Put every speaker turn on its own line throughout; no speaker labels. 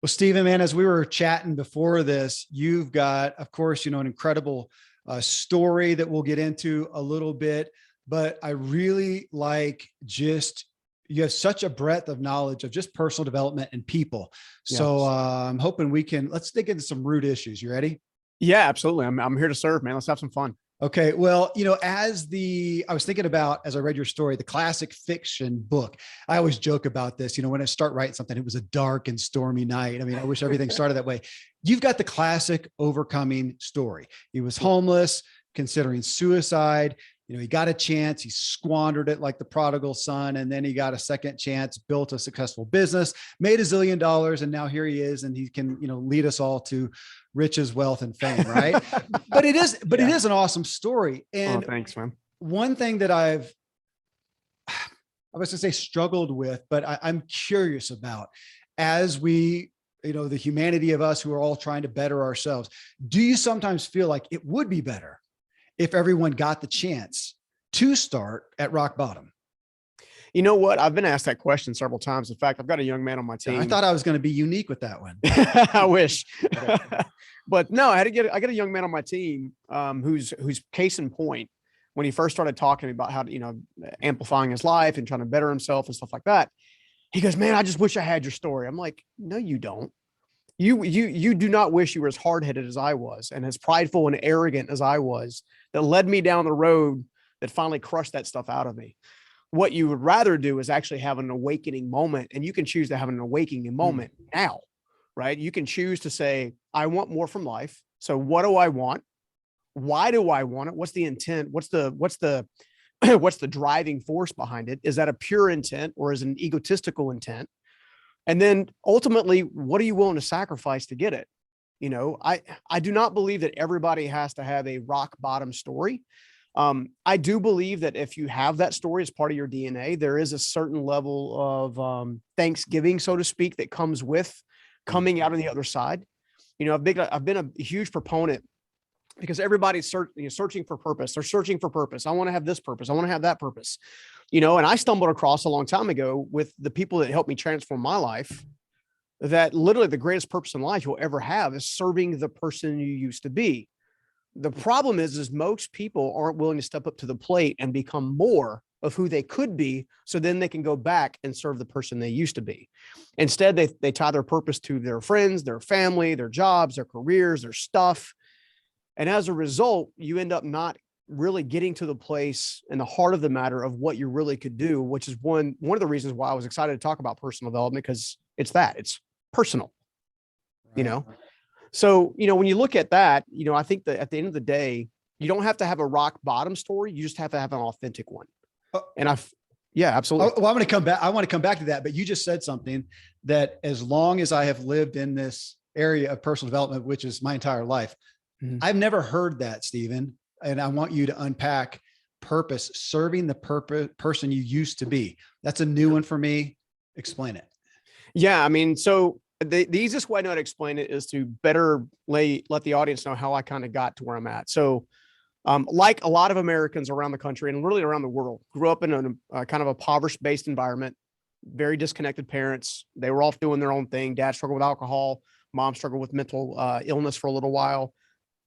Well, Stephen, man, as we were chatting before this, you've got, of course, an incredible story that we'll get into a little bit, but I really like just, you have such a breadth of knowledge of just personal development and people. So
Yes.
I'm hoping let's dig into some root issues. You ready?
Yeah, absolutely. I'm here to serve, man. Let's have some fun.
Okay. Well, I was thinking about, as I read your story, the classic fiction book, I always joke about this, when I start writing something, it was a dark and stormy night. I mean, I wish everything started that way. You've got the classic overcoming story. He was
Yeah.
homeless, considering suicide. He got a chance, he squandered it like the prodigal son. And then he got a second chance, built a successful business, made $1 zillion. And now here he is, and he can, lead us all to riches, wealth, and fame. Right. But it
Yeah.
is an awesome story.
Oh,
And
thanks, man.
one thing that I was to say struggled with, but I'm curious about as we, the humanity of us who are all trying to better ourselves. Do you sometimes feel like it would be better if everyone got the chance to start at rock bottom?
You know what? I've been asked that question several times. In fact, I've got a young man on my
I
team.
thought I was going to be unique with that one.
I wish, but no, I got a young man on my team who's case in point. When he first started talking to me about how to, amplifying his life and trying to better himself and stuff like that, he goes, "Man, I just wish I had your story." I'm like, "No, you don't. You do not wish you were as hard-headed as I was and as prideful and arrogant as I was, that led me down the road that finally crushed that stuff out of me. What you would rather do is actually have an awakening moment, and you can choose to have an awakening moment now, right? You can choose to say, I want more from life. So what do I want? Why do I want it? What's the intent? What's the what's the driving force behind it? Is that a pure intent or is it an egotistical intent? And then ultimately, what are you willing to sacrifice to get it? I do not believe that everybody has to have a rock bottom story. I do believe that if you have that story as part of your DNA, there is a certain level of Thanksgiving, so to speak, that comes with coming out on the other side. I've been a huge proponent because everybody's searching for purpose. They're searching for purpose. I want to have this purpose. I want to have that purpose. And I stumbled across a long time ago with the people that helped me transform my life, that literally the greatest purpose in life you'll ever have is serving the person you used to be. The problem is most people aren't willing to step up to the plate and become more of who they could be, so then they can go back and serve the person they used to be. Instead, they tie their purpose to their friends, their family, their jobs, their careers, their stuff. And as a result, you end up not really getting to the place and the heart of the matter of what you really could do, which is one of the reasons why I was excited to talk about personal development, because it's personal,
Right.
So, when you look at that, I think that at the end of the day, you don't have to have a rock bottom story. You just have to have an authentic one. Yeah, absolutely.
Well, I'm going to come back. I want to come back to that, but you just said something that as long as I have lived in this area of personal development, which is my entire life, I've never heard that, Stephen. And I want you to unpack purpose, serving the person you used to be. That's a new one for me. Explain it.
Yeah. I mean, so the easiest way I know to explain it is to better let the audience know how I kind of got to where I'm at. So, like a lot of Americans around the country and really around the world, grew up in a kind of a impoverished-based environment, very disconnected parents. They were off doing their own thing. Dad struggled with alcohol. Mom struggled with mental illness for a little while.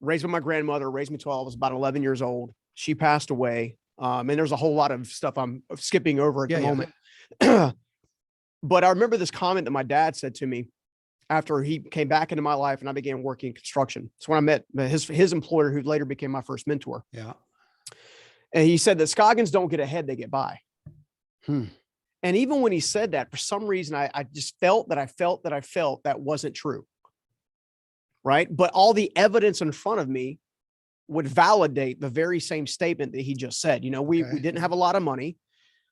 Raised by my grandmother, raised me till I was about 11 years old. She passed away. And there's a whole lot of stuff I'm skipping over at the moment. But I remember this comment that my dad said to me after he came back into my life and I began working in construction. So when I met his employer, who later became my first mentor.
Yeah.
And he said that Scoggins don't get ahead, they get by. And even when he said that, for some reason, I just felt that wasn't true. Right. But all the evidence in front of me would validate the very same statement that he just said. We didn't have a lot of money.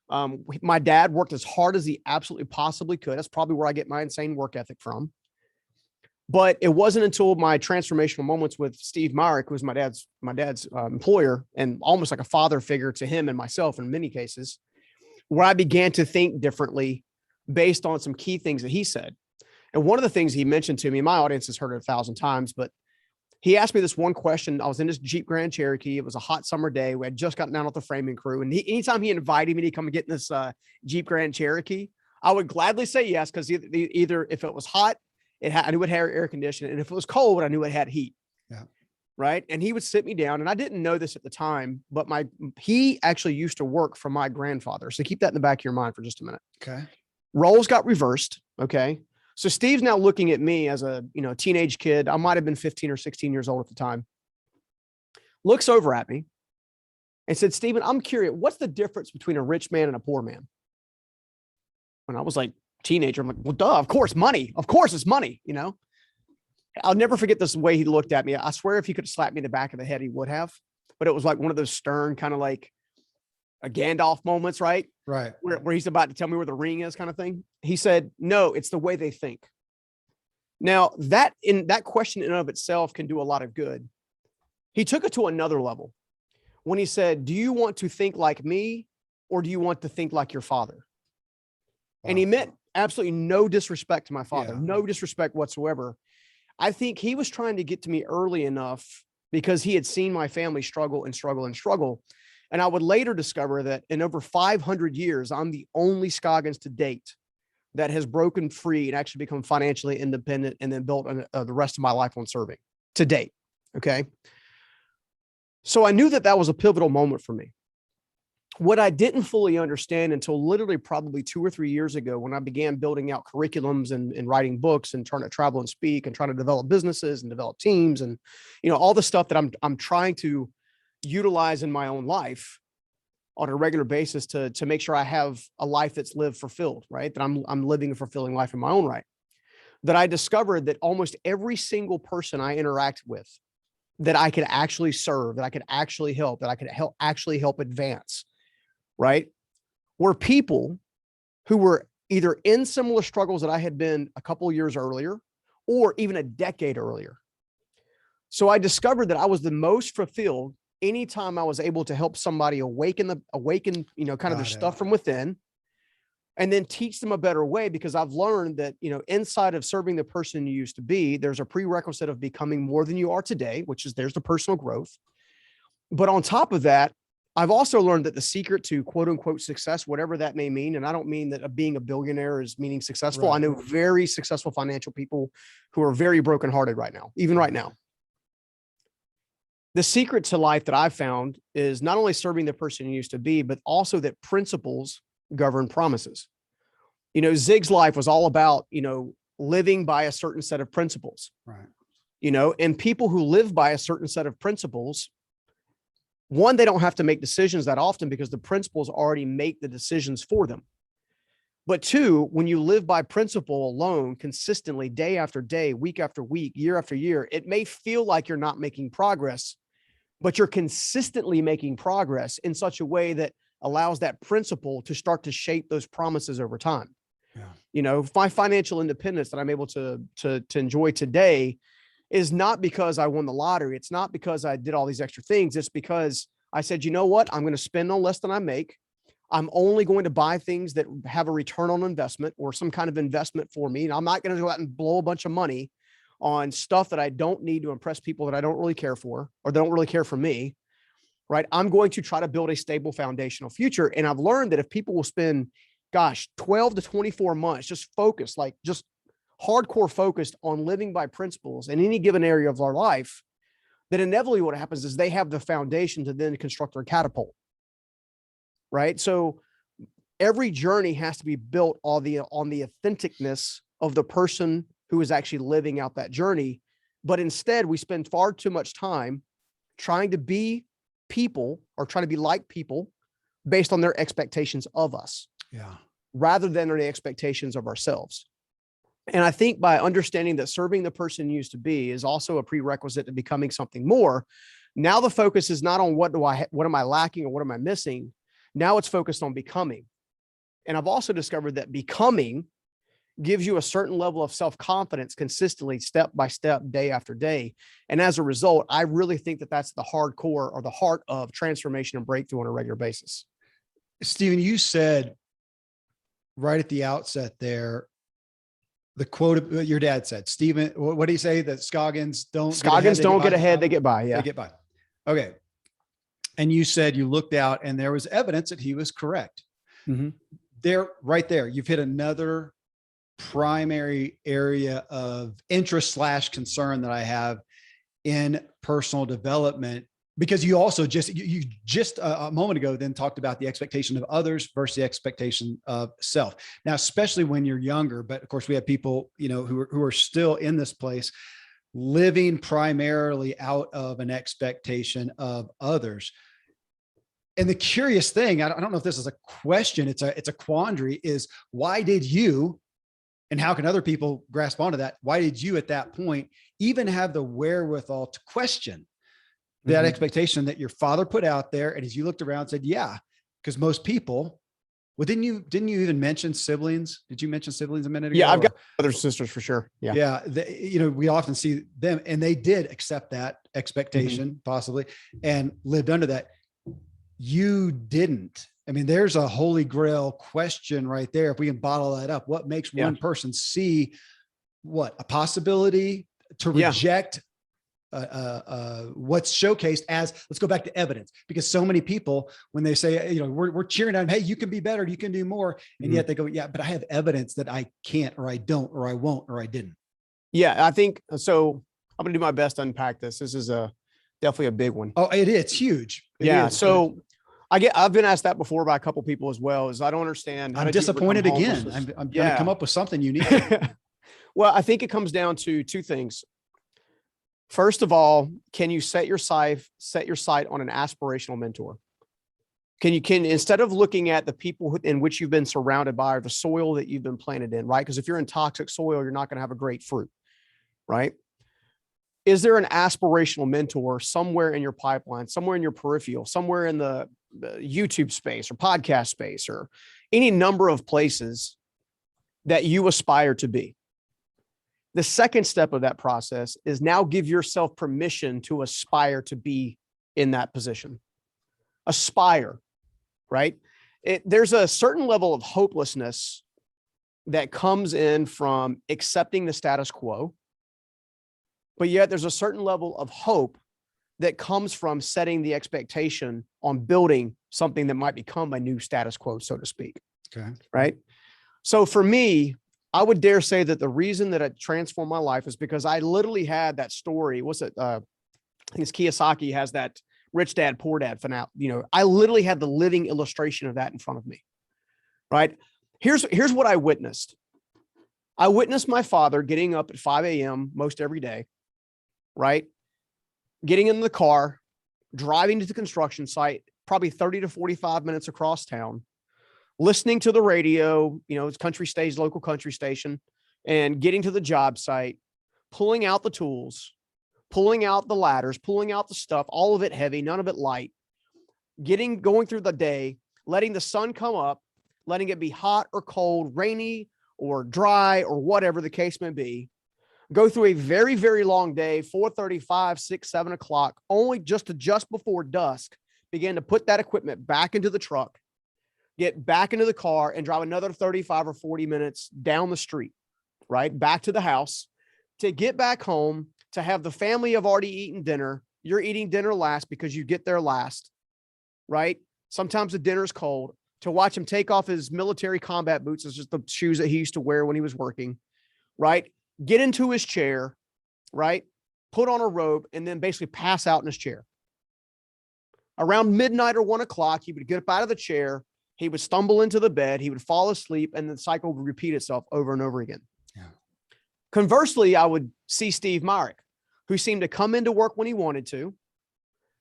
My dad worked as hard as he absolutely possibly could. That's probably where I get my insane work ethic from. But it wasn't until my transformational moments with Steve Myrick, who was my dad's employer and almost like a father figure to him and myself in many cases, where I began to think differently based on some key things that he said. And one of the things he mentioned to me, my audience has heard it 1,000 times, but he asked me this one question. I was in this Jeep Grand Cherokee. It was a hot summer day. We had just gotten down with the framing crew. And anytime he invited me to come and get in this Jeep Grand Cherokee, I would gladly say yes, because either if it was hot I knew it had air conditioning. And if it was cold, I knew it had heat.
Yeah.
Right. And he would sit me down, and I didn't know this at the time, but he actually used to work for my grandfather. So keep that in the back of your mind for just a minute.
Okay.
Roles got reversed. Okay. So Steve's now looking at me as a, teenage kid. I might've been 15 or 16 years old at the time. Looks over at me and said, "Stephen, I'm curious, what's the difference between a rich man and a poor man?" When I was like teenager, I'm like, well, duh, of course, money. Of course it's money, I'll never forget this way he looked at me. I swear if he could slap me in the back of the head, he would have. But it was like one of those stern kind of like a Gandalf moments, right?
Right.
Where he's about to tell me where the ring is kind of thing. He said, "No, it's the way they think." Now that question in and of itself can do a lot of good. He took it to another level when he said, "Do you want to think like me, or do you want to think like your father?" Wow. And he meant absolutely no disrespect to my father, no disrespect whatsoever. I think he was trying to get to me early enough because he had seen my family struggle and struggle and struggle. And I would later discover that in over 500 years, I'm the only Scoggins to date that has broken free and actually become financially independent and then built the rest of my life on serving to date. Okay. So I knew that was a pivotal moment for me. What I didn't fully understand until literally probably 2 or 3 years ago, when I began building out curriculums and writing books and trying to travel and speak and trying to develop businesses and develop teams and, all the stuff that I'm trying to utilize in my own life on a regular basis to make sure I have a life that's lived fulfilled, right? That I'm living a fulfilling life in my own right. That I discovered that almost every single person I interact with, that I could actually serve, that I could actually help, that I could actually help advance, right, were people who were either in similar struggles that I had been a couple of years earlier or even a decade earlier. So I discovered that I was the most fulfilled anytime I was able to help somebody awaken, kind of their stuff from within, and then teach them a better way, because I've learned that, inside of serving the person you used to be, there's a prerequisite of becoming more than you are today, there's the personal growth. But on top of that, I've also learned that the secret to quote unquote success, whatever that may mean, and I don't mean that being a billionaire is meaning successful. Right. I know very successful financial people who are very brokenhearted right now, even right now. The secret to life that I've found is not only serving the person you used to be, but also that principles govern promises. Zig's life was all about, living by a certain set of principles, right? And people who live by a certain set of principles, one, they don't have to make decisions that often because the principles already make the decisions for them. But two, when you live by principle alone, consistently, day after day, week after week, year after year, it may feel like you're not making progress, but you're consistently making progress in such a way that allows that principle to start to shape those promises over time. Yeah. My financial independence that I'm able to enjoy today is not because I won the lottery. It's not because I did all these extra things. It's because I said, you know what? I'm going to spend on less than I make. I'm only going to buy things that have a return on investment or some kind of investment for me. And I'm not going to go out and blow a bunch of money on stuff that I don't need to impress people that I don't really care for, or they don't really care for me, right? I'm going to try to build a stable foundational future. And I've learned that if people will spend, 12 to 24 months, just focused, like just hardcore focused on living by principles in any given area of our life, then inevitably what happens is they have the foundation to then construct their catapult, right? So every journey has to be built on the authenticness of the person who is actually living out that journey. But instead, we spend far too much time trying to be people or trying to be like people based on their expectations of us, rather than the expectations of ourselves. And I think by understanding that serving the person you used to be is also a prerequisite to becoming something more. Now the focus is not on what am I lacking or what am I missing? Now it's focused on becoming. And I've also discovered that becoming gives you a certain level of self-confidence consistently, step by step, day after day. And as a result, I really think that that's the hardcore or the heart of transformation and breakthrough on a regular basis.
Stephen, you said right at the outset there, the quote your dad said, Stephen, what do you say? That Scoggins don't
get ahead, they get by. Yeah.
They get by. Okay. And you said you looked out and there was evidence that he was correct. Mm-hmm. Right there, you've hit another primary area of interest / concern that I have in personal development, because you also you just a moment ago then talked about the expectation of others versus the expectation of self. Now, especially when you're younger, but of course we have people, who are still in this place, living primarily out of an expectation of others. And the curious thing, I don't know if this is a question, it's a quandary, is why did you, and how can other people grasp onto that? Why did you at that point even have the wherewithal to question that expectation that your father put out there? And as you looked around, said, yeah, because most people, well, didn't you even mention siblings? Did you mention siblings a minute ago?
Yeah, I've got brothers and sisters for sure. Yeah.
Yeah. We often see them, and they did accept that expectation possibly and lived under that. You didn't. I mean, there's a holy grail question right there. If we can bottle that up, what makes one person see a possibility to reject what's showcased as, let's go back to evidence, because so many people, when they say, we're cheering on, hey, you can be better, you can do more. And yet they go, yeah, but I have evidence that I can't, or I don't, or I won't, or I didn't.
Yeah, I think so. I'm going to do my best to unpack this. This is definitely a big one.
Oh, it is. It's huge.
So I've been asked that before by a couple people as well, is I don't understand.
I'm disappointed again. I'm going to come up with something unique.
Well, I think it comes down to two things. First of all, can you set your sight on an aspirational mentor? Can instead of looking at the people in which you've been surrounded by, or the soil that you've been planted in, right? Because if you're in toxic soil, you're not going to have a great fruit, right? Is there an aspirational mentor somewhere in your pipeline, somewhere in your peripheral, somewhere in the YouTube space or podcast space, or any number of places that you aspire to be? The second step of that process is now give yourself permission to aspire to be in that position. Aspire, right? There's a certain level of hopelessness that comes in from accepting the status quo, but yet there's a certain level of hope that comes from setting the expectation on building something that might become a new status quo, so to speak.
Okay.
Right? So for me, I would dare say that the reason that it transformed my life is because I literally had that story. What's it? I think it's Kiyosaki has that Rich Dad, Poor Dad finale. I literally had the living illustration of that in front of me. Right? Here's what I witnessed. I witnessed my father getting up at 5 a.m. most every day, right? Getting in the car, driving to the construction site, probably 30 to 45 minutes across town, listening to the radio, it's local country station, and getting to the job site, pulling out the tools, pulling out the ladders, pulling out the stuff, all of it heavy, none of it light, going through the day, letting the sun come up, letting it be hot or cold, rainy or dry or whatever the case may be, go through a very, very long day, 4:35, 6, 7 o'clock, only just before dusk, began to put that equipment back into the truck, get back into the car, and drive another 35 or 40 minutes down the street, right? Back to the house, to get back home, to have the family have already eaten dinner. You're eating dinner last because you get there last, right? Sometimes the dinner's cold. To watch him take off his military combat boots, it's just the shoes that he used to wear when he was working, right? Get into his chair, right? Put on a robe, and then basically pass out in his chair. Around midnight or 1 o'clock, he would get up out of the chair. He would stumble into the bed. He would fall asleep, and the cycle would repeat itself over and over again. Yeah. Conversely, I would see Steve Myrick, who seemed to come into work when he wanted to,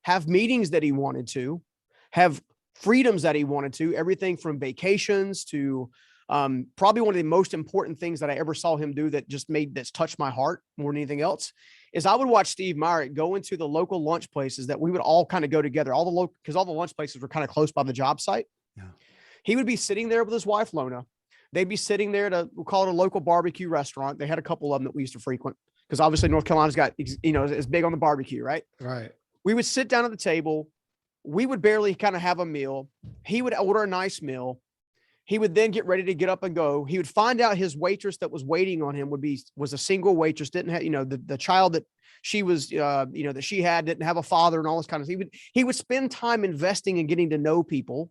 have meetings that he wanted to, have freedoms that he wanted to, everything from vacations to probably one of the most important things that I ever saw him do that touched my heart more than anything else is I would watch Steve Myrick go into the local lunch places that we would all kind of go together, because all the lunch places were kind of close by the job site. Yeah. He would be sitting there with his wife, Lona. They'd be sitting there we'll call it a local barbecue restaurant. They had a couple of them that we used to frequent because obviously North Carolina's got, is big on the barbecue, right?
Right.
We would sit down at the table. We would barely kind of have a meal. He would order a nice meal. He would then get ready to get up and go. He would find out his waitress that was waiting on him was a single waitress, didn't have, the child that she was, that she had didn't have a father and all this kind of stuff. He would spend time investing and getting to know people.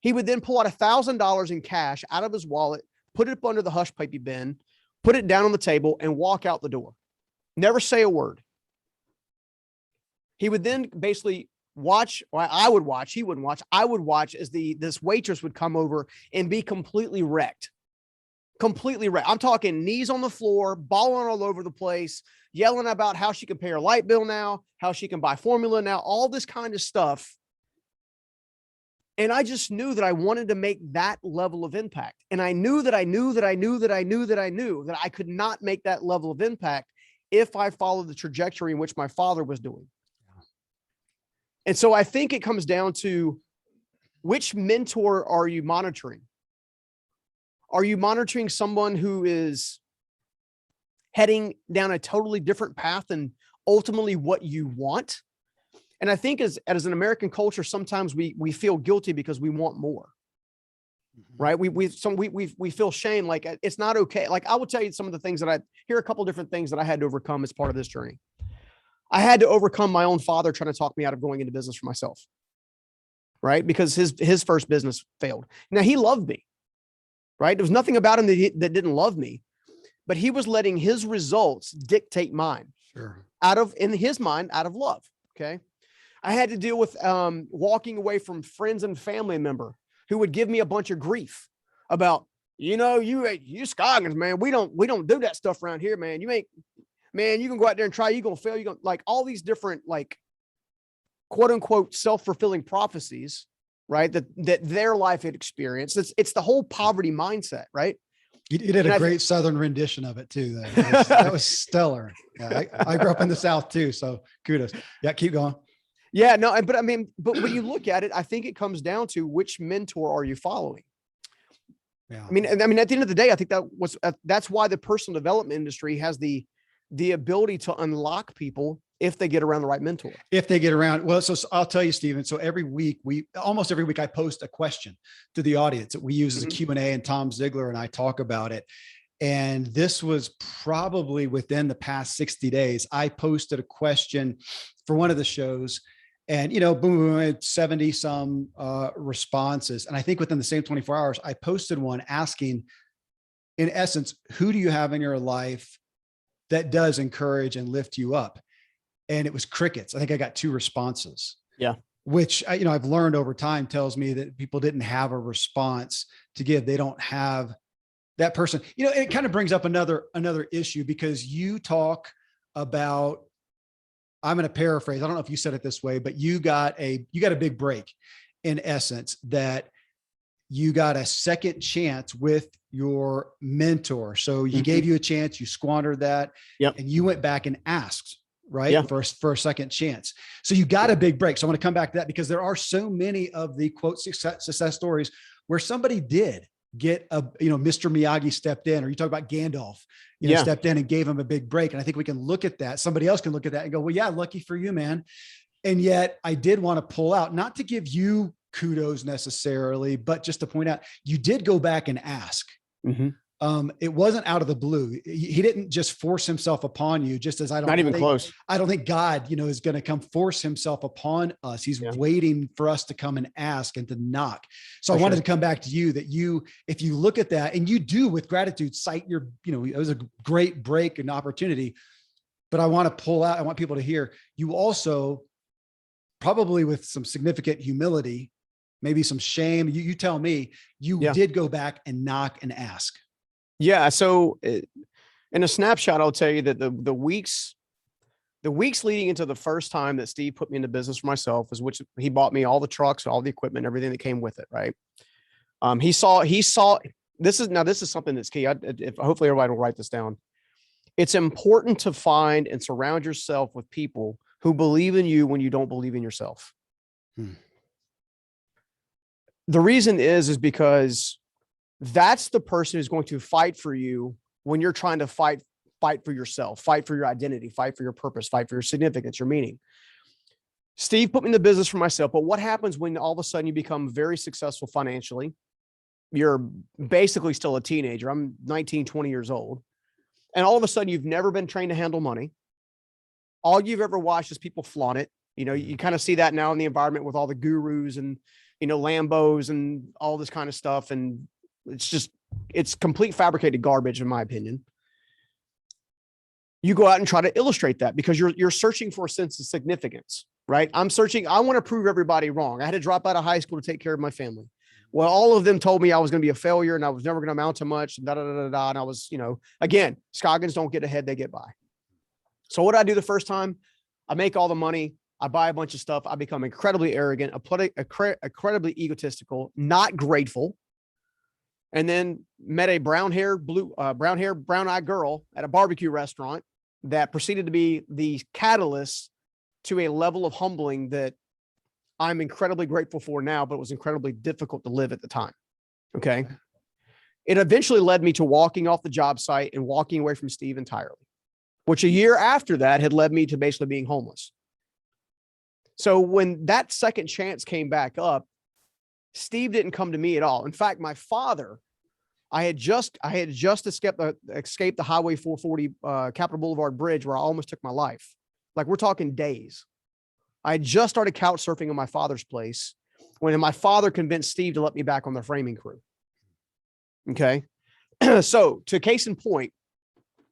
He would then pull out $1,000 in cash out of his wallet, put it up under the hush puppy bin, put it down on the table, and walk out the door. Never say a word. He would then basically watch, or I would watch, he wouldn't watch, I would watch as this waitress would come over and be completely wrecked. Completely wrecked. I'm talking knees on the floor, balling all over the place, yelling about how she can pay her light bill now, how she can buy formula now, all this kind of stuff. And I just knew that I wanted to make that level of impact. And I knew that I could not make that level of impact if I followed the trajectory in which my father was doing. And so I think it comes down to, which mentor are you monitoring? Are you monitoring someone who is heading down a totally different path than ultimately what you want? And I think as an American culture, sometimes we feel guilty because we want more, right? We feel shame. Like, it's not okay. Like, I will tell you some of the things that here are a couple of different things that I had to overcome as part of this journey. I had to overcome my own father trying to talk me out of going into business for myself, right? Because his first business failed. Now, he loved me, right? There was nothing about him that didn't love me, but he was letting his results dictate mine.
Sure.
In his mind, out of love. Okay. I had to deal with walking away from friends and family member who would give me a bunch of grief about, you Scoggins, man, we don't do that stuff around here, man. You can go out there and try, you're going to fail. You're going to, like, all these different, like, quote unquote, self-fulfilling prophecies, right? That their life had experienced. It's the whole poverty mindset, right?
You did a great Southern rendition of it too. That was stellar. Yeah, I grew up in the South too. So kudos. Yeah. Keep going.
Yeah, no, but when you look at it, I think it comes down to, which mentor are you following? Yeah. I mean, at the end of the day, I think that's why the personal development industry has the ability to unlock people if they get around the right mentor.
Well, so I'll tell you, Stephen. So almost every week I post a question to the audience that we use as a Q&A, and Tom Ziglar and I talk about it. And this was probably within the past 60 days. I posted a question for one of the shows, and, boom, 70 some responses. And I think within the same 24 hours, I posted one asking, in essence, who do you have in your life that does encourage and lift you up? And it was crickets. I think I got 2 responses.
Yeah.
Which, I've learned over time tells me that people didn't have a response to give. They don't have that person. It kind of brings up another issue, because you talk about, I'm going to paraphrase, I don't know if you said it this way, but you got a big break, in essence, that you got a second chance with your mentor. So he gave you a chance, you squandered that, and you went back and asked, right? Yeah. For a second chance. So you got a big break. So I want to come back to that, because there are so many of the quote success stories where somebody did get Mr. Miyagi stepped in, or you talk about Gandalf, stepped in and gave him a big break. And I think we can look at that. Somebody else can look at that and go, well, yeah, lucky for you, man. And yet I did want to pull out, not to give you kudos necessarily, but just to point out, you did go back and ask. It wasn't out of the blue. He didn't just force himself upon you, just as not even close. I don't think God, is going to come force himself upon us. He's waiting for us to come and ask and to knock. So I wanted to come back to you, that if you look at that, and you do with gratitude, cite your, it was a great break and opportunity, but I want people to hear, you also, probably with some significant humility, maybe some shame, you tell me, you did go back and knock and ask.
Yeah. So in a snapshot, I'll tell you that the weeks leading into the first time that Steve put me into business for myself, is which he bought me all the trucks, all the equipment, everything that came with it. Right. He saw, this is something that's key. Hopefully everybody will write this down. It's important to find and surround yourself with people who believe in you when you don't believe in yourself. The reason is because that's the person who's going to fight for you when you're trying to fight for yourself, fight for your identity, fight for your purpose, fight for your significance, your meaning. Steve put me in the business for myself, but what happens when all of a sudden you become very successful financially? You're basically still a teenager. I'm 19, 20 years old. And all of a sudden you've never been trained to handle money. All you've ever watched is people flaunt it. You kind of see that now in the environment with all the gurus and, Lambos and all this kind of stuff. And it's just it's complete fabricated garbage, in my opinion. You go out and try to illustrate that because you're searching for a sense of significance, right? I want to prove everybody wrong. I had to drop out of high school to take care of my family. Well, all of them told me I was going to be a failure and I was never going to amount to much. And and I was, again, Scoggins don't get ahead, they get by. So what I do the first time, I make all the money. I buy a bunch of stuff. I become incredibly arrogant, incredibly egotistical, not grateful. And then met a brown-eyed girl at a barbecue restaurant that proceeded to be the catalyst to a level of humbling that I'm incredibly grateful for now, but it was incredibly difficult to live at the time. Okay. It eventually led me to walking off the job site and walking away from Steve entirely, which a year after that had led me to basically being homeless. So when that second chance came back up, Steve didn't come to me at all. In fact, my father, I had just escaped the Highway 440 Capitol Boulevard Bridge where I almost took my life. Like, we're talking days. I had just started couch surfing in my father's place when my father convinced Steve to let me back on the framing crew. Okay. So to case in point,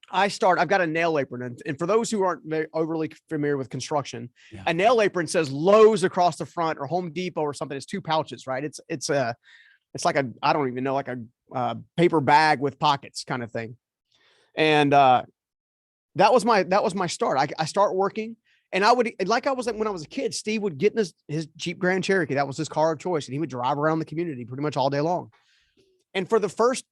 I've got a nail apron. And for those who aren't very overly familiar with construction, a nail apron says Lowe's across the front or Home Depot or something. It's two pouches, right? It's like I don't even know, like a paper bag with pockets kind of thing. And that was my start. I start working, and when I was a kid, Steve would get in his Jeep Grand Cherokee. That was his car of choice. And he would drive around the community pretty much all day long. And for the first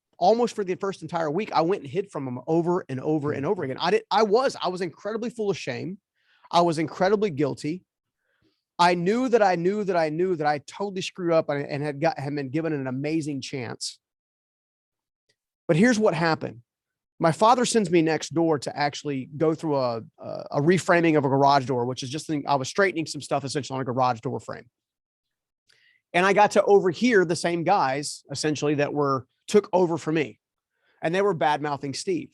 entire week, I went and hid from him over and over and over again. I was incredibly full of shame. I was incredibly guilty. I knew that I totally screwed up and had been given an amazing chance. But here's what happened. My father sends me next door to actually go through a reframing of a garage door, which is just I was straightening some stuff essentially on a garage door frame. And I got to overhear the same guys essentially that took over for me, and they were bad-mouthing Steve.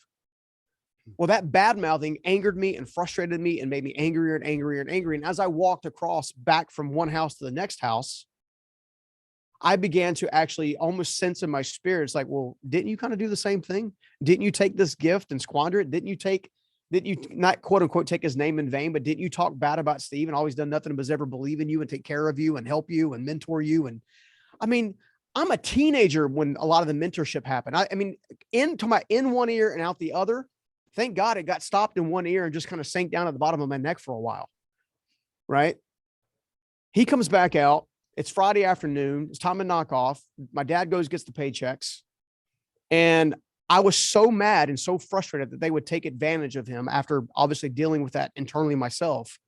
Well, that bad-mouthing angered me and frustrated me and made me angrier and angrier and angry. And as I walked across back from one house to the next house, I began to actually almost sense in my spirit, it's like, well, didn't you kind of do the same thing? Didn't you take this gift and squander it? Didn't you not quote unquote take his name in vain, but didn't you talk bad about Steve and always done nothing but ever believe in you and take care of you and help you and mentor you? And I mean, I'm a teenager when a lot of the mentorship happened. I mean, in one ear and out the other. Thank God it got stopped in one ear and just kind of sank down at the bottom of my neck for a while. Right. He comes back out. It's Friday afternoon. It's time to knock off. My dad gets the paychecks. And I was so mad and so frustrated that they would take advantage of him after obviously dealing with that internally myself,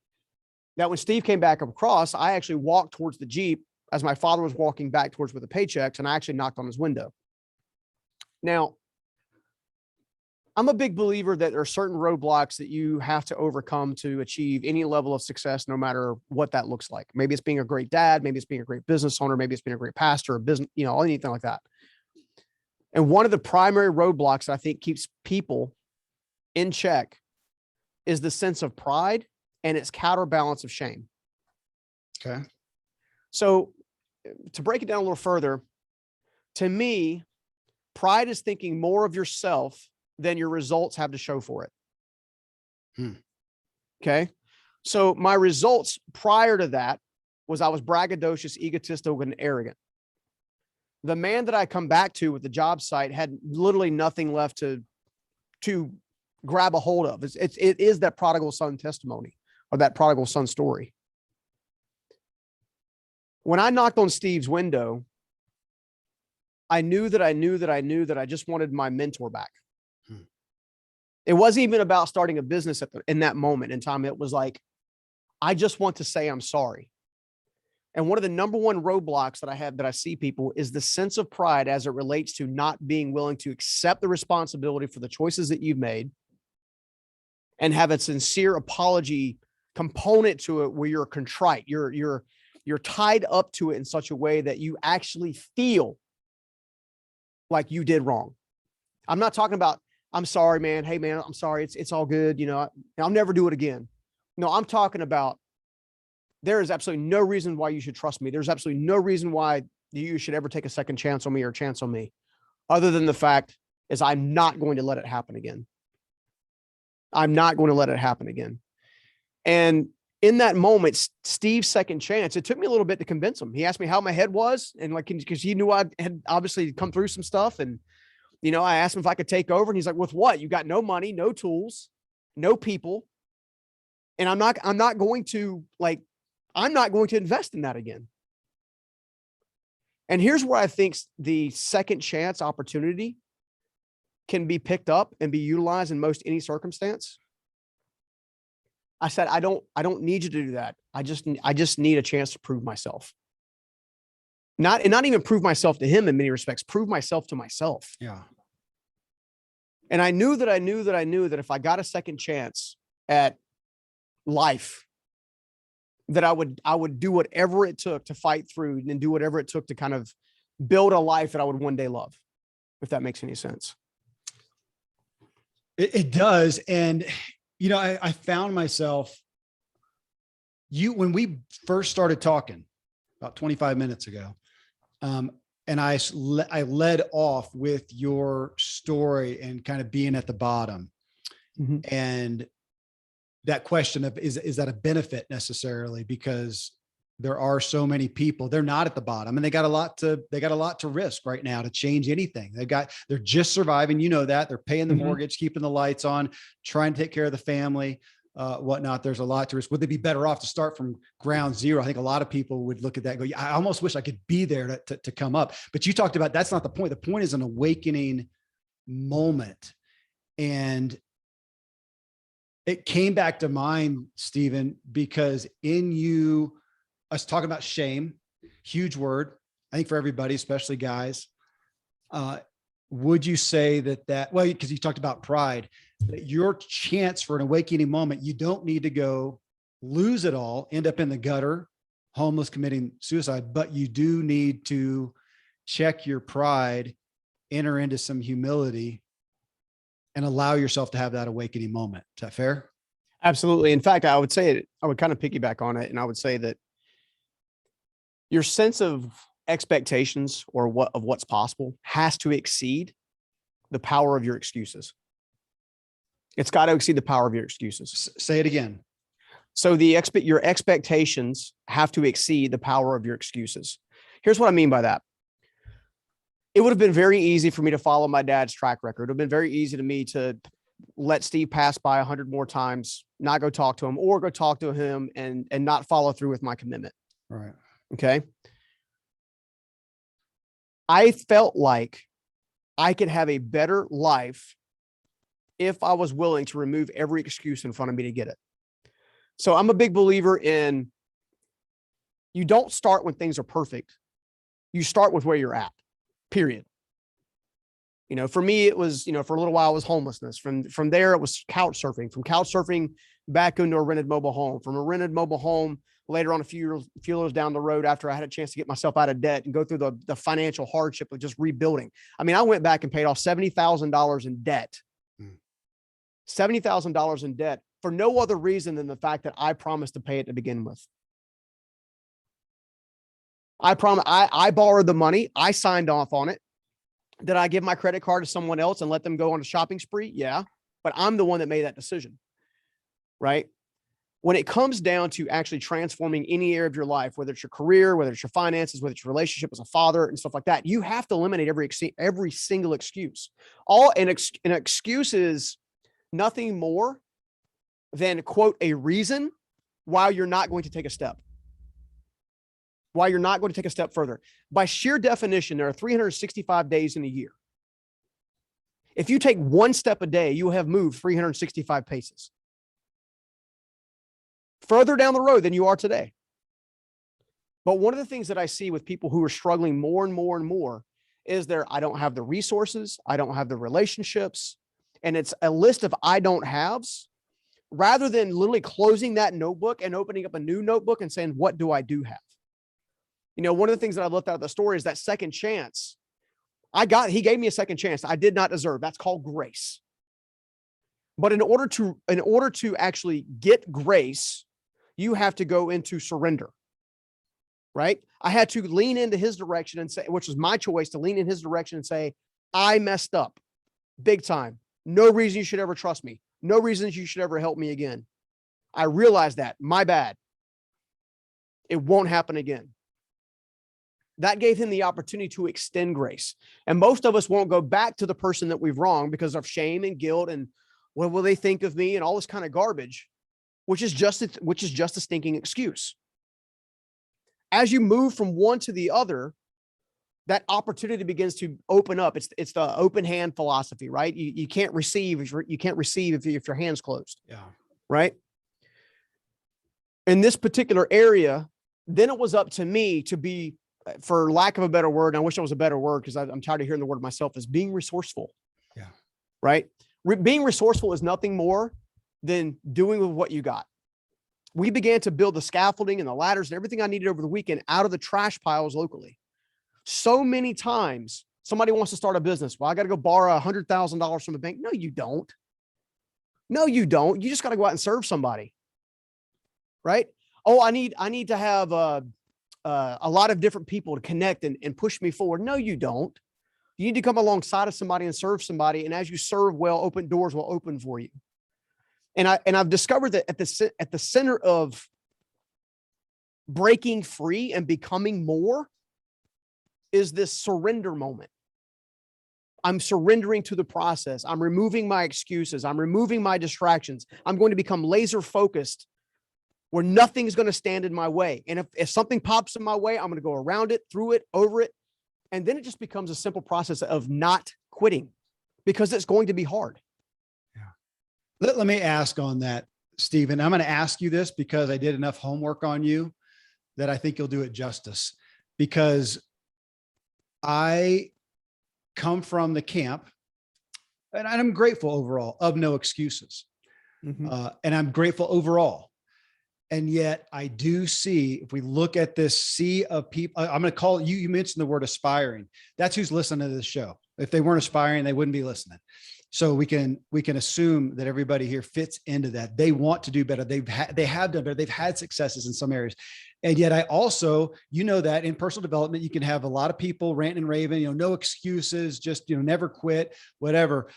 that when Steve came back across, I actually walked towards the Jeep as my father was walking back towards with the paychecks, and I actually knocked on his window. Now, I'm a big believer that there are certain roadblocks that you have to overcome to achieve any level of success, no matter what that looks like. Maybe it's being a great dad, maybe it's being a great business owner, maybe it's being a great pastor, or business, anything like that. And one of the primary roadblocks that I think keeps people in check is the sense of pride and its counterbalance of shame.
Okay.
So to break it down a little further, to me, pride is thinking more of yourself than your results have to show for it. Okay. So my results prior to that was I was braggadocious, egotistical, and arrogant. The man that I come back to with the job site had literally nothing left to grab a hold of. It is that prodigal son testimony, or that prodigal son story. When I knocked on Steve's window, I knew that I just wanted my mentor back. It wasn't even about starting a business in that moment in time. It was like, I just want to say I'm sorry. And one of the number one roadblocks that I see people is the sense of pride as it relates to not being willing to accept the responsibility for the choices that you've made and have a sincere apology component to it where you're contrite. You're tied up to it in such a way that you actually feel like you did wrong. I'm not talking about, I'm sorry, man. Hey, man, I'm sorry. It's all good. I'll never do it again. No, I'm talking about, there is absolutely no reason why you should trust me. There's absolutely no reason why you should ever take a second chance on me or a chance on me. other than the fact is I'm not going to let it happen again. I'm not going to let it happen again. And in that moment, Steve's second chance, it took me a little bit to convince him. He asked me how my head was, and like, because he knew I had obviously come through some stuff. And, you know, I asked him if I could take over, and he's like, with what? You got no money, no tools, no people. And I'm not going to invest in that again. And here's where I think the second chance opportunity can be picked up and be utilized in most any circumstance. I said, I don't need you to do that. I just need a chance to prove myself. Not even prove myself to him in many respects, prove myself to myself.
Yeah.
And I knew that if I got a second chance at life, that I would do whatever it took to fight through and do whatever it took to kind of build a life that I would one day love, if that makes any sense.
It does. And, you know, I found myself, when we first started talking about 25 minutes ago, and I led off with your story and kind of being at the bottom. Mm-hmm. And that question of, is that a benefit necessarily? Because there are so many people, they're not at the bottom, and they got a lot to risk right now to change anything. They're just surviving. You know that they're paying the mortgage, keeping the lights on, trying to take care of the family, whatnot. There's a lot to risk. Would they be better off to start from ground zero? I think a lot of people would look at that and go, yeah, I almost wish I could be there to come up. But you talked about, that's not the point. The point is an awakening moment. And it came back to mind, Stephen, because us talking about shame, huge word, I think for everybody, especially guys. Would you say well, because you talked about pride, that your chance for an awakening moment, you don't need to go lose it all, end up in the gutter, homeless, committing suicide, but you do need to check your pride, enter into some humility, and allow yourself to have that awakening moment. Is that fair?
Absolutely. In fact, I would kind of piggyback on it. And I would say that your sense of expectations or what's possible has to exceed the power of your excuses. It's got to exceed the power of your excuses.
Say it again.
So your expectations have to exceed the power of your excuses. Here's what I mean by that. It would have been very easy for me to follow my dad's track record. It would have been very easy to me to let Steve pass by 100 more times, not go talk to him, or go talk to him and not follow through with my commitment.
Right.
Okay. I felt like I could have a better life if I was willing to remove every excuse in front of me to get it. So I'm a big believer in, you don't start when things are perfect. You start with where you're at, period. You know, for me, it was, for a little while it was homelessness. From there, it was couch surfing. From couch surfing back into a rented mobile home. From a rented mobile home, later on a few years down the road, after I had a chance to get myself out of debt and go through the financial hardship of just rebuilding. I mean, I went back and paid off $70,000 in debt. $70,000 in debt for no other reason than the fact that I promised to pay it to begin with. I borrowed the money. I signed off on it. Did I give my credit card to someone else and let them go on a shopping spree? Yeah, but I'm the one that made that decision, right? When it comes down to actually transforming any area of your life, whether it's your career, whether it's your finances, whether it's your relationship as a father and stuff like that, you have to eliminate every single excuse. An excuse is nothing more than, quote, a reason why you're not going to take a step. Why you're not going to take a step further. By sheer definition, there are 365 days in a year. If you take one step a day, you will have moved 365 paces. Further down the road than you are today. But one of the things that I see with people who are struggling more and more and more is I don't have the resources, I don't have the relationships, and it's a list of I don't haves, rather than literally closing that notebook and opening up a new notebook and saying, what do I do have? One of the things that I looked at the story is that second chance. He gave me a second chance I did not deserve. That's called grace. But in order to actually get grace, you have to go into surrender, right? I had to lean into his direction and say, which was my choice, to lean in his direction and say, I messed up big time. No reason you should ever trust me. No reason you should ever help me again. I realize that. My bad. It won't happen again. That gave him the opportunity to extend grace. And most of us won't go back to the person that we've wronged because of shame and guilt and what will they think of me and all this kind of garbage, which is just a stinking excuse. As you move from one to the other, that opportunity begins to open up. It's the open hand philosophy, right? You can't receive if your hand's closed.
Yeah.
Right. In this particular area, then it was up to me to be, for lack of a better word, and I wish it was a better word because I'm tired of hearing the word myself, is being resourceful.
Yeah.
Right. Being resourceful is nothing more than doing with what you got. We began to build the scaffolding and the ladders and everything I needed over the weekend out of the trash piles locally. So many times somebody wants to start a business. Well, I got to go borrow $100,000 from a bank. No, you don't. No, you don't. You just got to go out and serve somebody. Right. Oh, I need to have a lot of different people to connect and push me forward. No, you don't. You need to come alongside of somebody and serve somebody. And as you serve well, open doors will open for you. And I've discovered that at the center of breaking free and becoming more is this surrender moment. I'm surrendering to the process. I'm removing my excuses. I'm removing my distractions. I'm going to become laser focused where nothing's going to stand in my way. And if something pops in my way, I'm going to go around it, through it, over it. And then it just becomes a simple process of not quitting because it's going to be hard.
Yeah. Let me ask on that, Stephen. I'm going to ask you this because I did enough homework on you that I think you'll do it justice, because I come from the camp, and I'm grateful overall of no excuses.
Mm-hmm.
And I'm grateful overall. And yet I do see, if we look at this sea of people, I'm going to call it, you mentioned the word aspiring. That's who's listening to this show. If they weren't aspiring, they wouldn't be listening. So we can assume that everybody here fits into that. They want to do better. They have done better. They've had successes in some areas. And yet I also, that in personal development, you can have a lot of people ranting and raving, no excuses, just, never quit, whatever.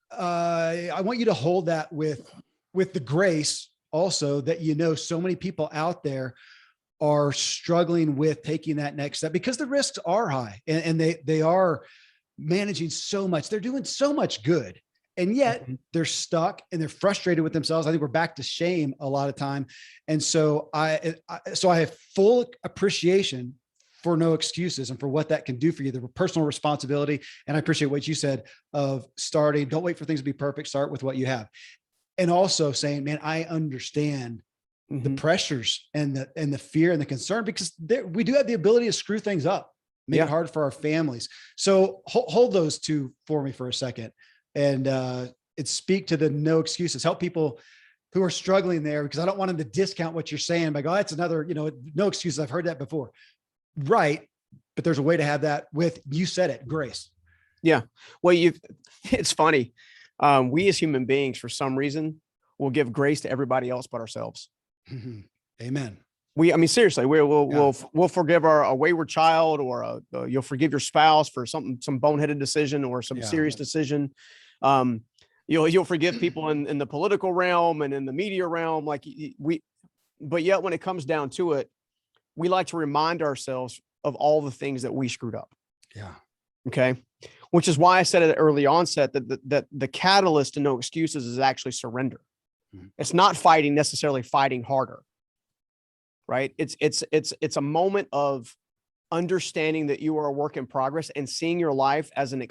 I want you to hold that with the grace also that, so many people out there are struggling with taking that next step because the risks are high and they are managing so much. They're doing so much good. And yet they're stuck and they're frustrated with themselves. I think we're back to shame a lot of time. And so I have full appreciation for no excuses and for what that can do for you, the personal responsibility. And I appreciate what you said of starting, don't wait for things to be perfect. Start with what you have. And also saying, man, I understand the pressures and the fear and the concern, because we do have the ability to screw things up, make it hard for our families. So hold those two for me for a second. And speak to the no excuses, help people who are struggling there, because I don't want them to discount what you're saying by that's another, no excuses. I've heard that before. Right. But there's a way to have that with, you said it, grace.
Yeah. Well, it's funny. We as human beings, for some reason, will give grace to everybody else but ourselves.
Amen.
Seriously, we'll forgive a wayward child, or you'll forgive your spouse for some boneheaded decision or some serious decision. You'll forgive people in the political realm and in the media realm, but yet when it comes down to it, we like to remind ourselves of all the things that we screwed up.
Yeah.
Okay. Which is why I said at the early onset that the catalyst to no excuses is actually surrender. It's not necessarily fighting harder. Right. It's a moment of understanding that you are a work in progress and seeing your life as a